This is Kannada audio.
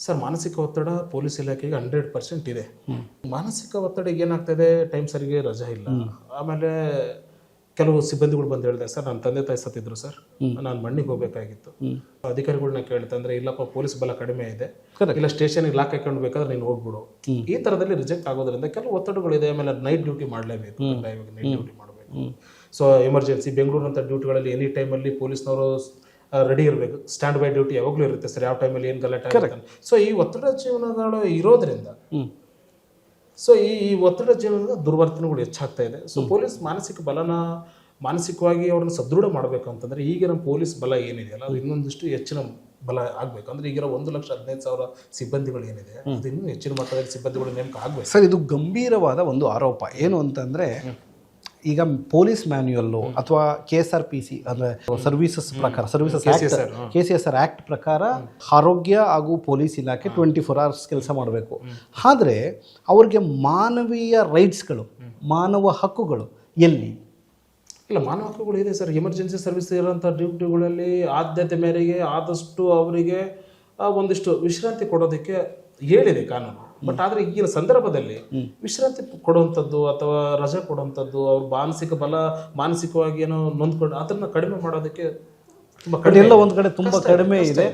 ಸರ್ ಮಾನಸಿಕ ಒತ್ತಡ ಪೊಲೀಸ್ ಇಲಾಖೆಗೆ 100% ಇದೆ. ಮಾನಸಿಕ ಒತ್ತಡ ಏನಾಗ್ತದೆ, ಟೈಮ್ ಸರಿಗೆ ರಜಾ ಇಲ್ಲ. ಆಮೇಲೆ ಕೆಲವು ಸಿಬ್ಬಂದಿಗಳು ಬಂದು ಹೇಳಿದೆ, ಸರ್ ನನ್ನ ತಂದೆ ತಾಯಿ ಸತ್ತಿದ್ರು ಸರ್, ನಾನು ಮಣ್ಣಿಗೆ ಹೋಗ್ಬೇಕಾಗಿತ್ತು. ಅಧಿಕಾರಿಗಳನ್ನ ಕೇಳ್ತಂದ್ರೆ ಇಲ್ಲಪ್ಪ ಪೊಲೀಸ್ ಬಲ ಕಡಿಮೆ ಇದೆ, ಇಲ್ಲ ಸ್ಟೇಷನ್ಗೆ ಲಾಕ್ ಹಾಕೊಂಡು ಬೇಕಾದ್ರೆ ನೀನು ಹೋಗ್ಬಿಡು. ಈ ಥರದಲ್ಲಿ ರಿಜೆಕ್ಟ್ ಆಗೋದ್ರಿಂದ ಕೆಲವು ಒತ್ತಡಗಳಿದೆ. ಆಮೇಲೆ ನೈಟ್ ಡ್ಯೂಟಿ ಮಾಡಲೇಬೇಕು, ನೈಟ್ ಡ್ಯೂಟಿ ಮಾಡಬೇಕು. ಸೊ ಎಮರ್ಜೆನ್ಸಿ ಬೆಂಗಳೂರು ಅಂತ ಡ್ಯೂಟಿಗಳಲ್ಲಿ ಎನಿ ಟೈಮಲ್ಲಿ ಪೊಲೀಸ್ನವರು ರೆಡಿ ಇರಬೇಕು. ಸ್ಟ್ಯಾಂಡ್ ಬೈ ಡ್ಯೂಟಿ ಯಾವಾಗಲೂ ಇರುತ್ತೆ ಸರ್, ಯಾವ ಟೈಮಲ್ಲಿ ಏನು ಗಲಾಟೆ ಆಗುತ್ತೆ. ಸೊ ಈ ಒತ್ತಡ ಜೀವನಗಳು ಇರೋದ್ರಿಂದ ಸೊ ಈ ಒತ್ತಡ ಜೀವನದ ದುರ್ವರ್ತನೆಗಳು ಹೆಚ್ಚಾಗ್ತಾ ಇದೆ. ಸೊ ಪೊಲೀಸ್ ಮಾನಸಿಕ ಬಲನ ಮಾನಸಿಕವಾಗಿ ಅವ್ರನ್ನ ಸದೃಢ ಮಾಡಬೇಕು ಅಂತಂದ್ರೆ ಈಗಿನ ಪೊಲೀಸ್ ಬಲ ಏನಿದೆಯಲ್ಲ ಅದು ಇನ್ನೊಂದಿಷ್ಟು ಹೆಚ್ಚಿನ ಬಲ ಆಗಬೇಕು. ಅಂದ್ರೆ ಈಗಿರೋ 1,15,000 ಸಿಬ್ಬಂದಿಗಳು ಏನಿದೆ ಅದು ಇನ್ನೂ ಹೆಚ್ಚಿನ ಮಟ್ಟದಲ್ಲಿ ಸಿಬ್ಬಂದಿಗಳು ನೇಮಕ ಆಗಬೇಕು. ಸರ್, ಇದು ಗಂಭೀರವಾದ ಒಂದು ಆರೋಪ. ಏನು ಅಂತಂದರೆ, ಈಗ ಪೊಲೀಸ್ ಮ್ಯಾನ್ಯುಯಲ್ಲು ಅಥವಾ KSRPC ಅಂದರೆ ಸರ್ವಿಸಸ್ ಪ್ರಕಾರ, KCSR ಆ್ಯಕ್ಟ್ ಪ್ರಕಾರ ಆರೋಗ್ಯ ಹಾಗೂ ಪೊಲೀಸ್ ಇಲಾಖೆ 24 hours ಕೆಲಸ ಮಾಡಬೇಕು. ಆದರೆ ಅವ್ರಿಗೆ ಮಾನವೀಯ ರೈಟ್ಸ್ಗಳು, ಮಾನವ ಹಕ್ಕುಗಳು ಎಲ್ಲಿ? ಇಲ್ಲ, ಮಾನವ ಹಕ್ಕುಗಳು ಇದೆ ಸರ್. ಎಮರ್ಜೆನ್ಸಿ ಸರ್ವಿಸ್ ಇರೋಂಥ ಡ್ಯೂಟಿಗಳಲ್ಲಿ ಆದ್ಯತೆ ಮೇರೆಗೆ ಆದಷ್ಟು ಅವರಿಗೆ ಒಂದಿಷ್ಟು ವಿಶ್ರಾಂತಿ ಕೊಡೋದಕ್ಕೆ ಹೇಳಿದೆ ಕಾನೂನು. ಬಟ್ ಆದರೆ ಈಗಿನ ಸಂದರ್ಭದಲ್ಲಿ ವಿಶ್ರಾಂತಿ ಕೊಡುವಂಥದ್ದು ಅಥವಾ ರಜೆ ಕೊಡುವಂಥದ್ದು, ಅವ್ರ ಮಾನಸಿಕ ಬಲ ಮಾನಸಿಕವಾಗಿ ಏನೋ ನೊಂದ್ಕೊಂಡು ಅದನ್ನು ಕಡಿಮೆ ಮಾಡೋದಕ್ಕೆ ಎಲ್ಲ ಒಂದು ಕಡೆ ತುಂಬ ಕಡಿಮೆ ಇದೆ.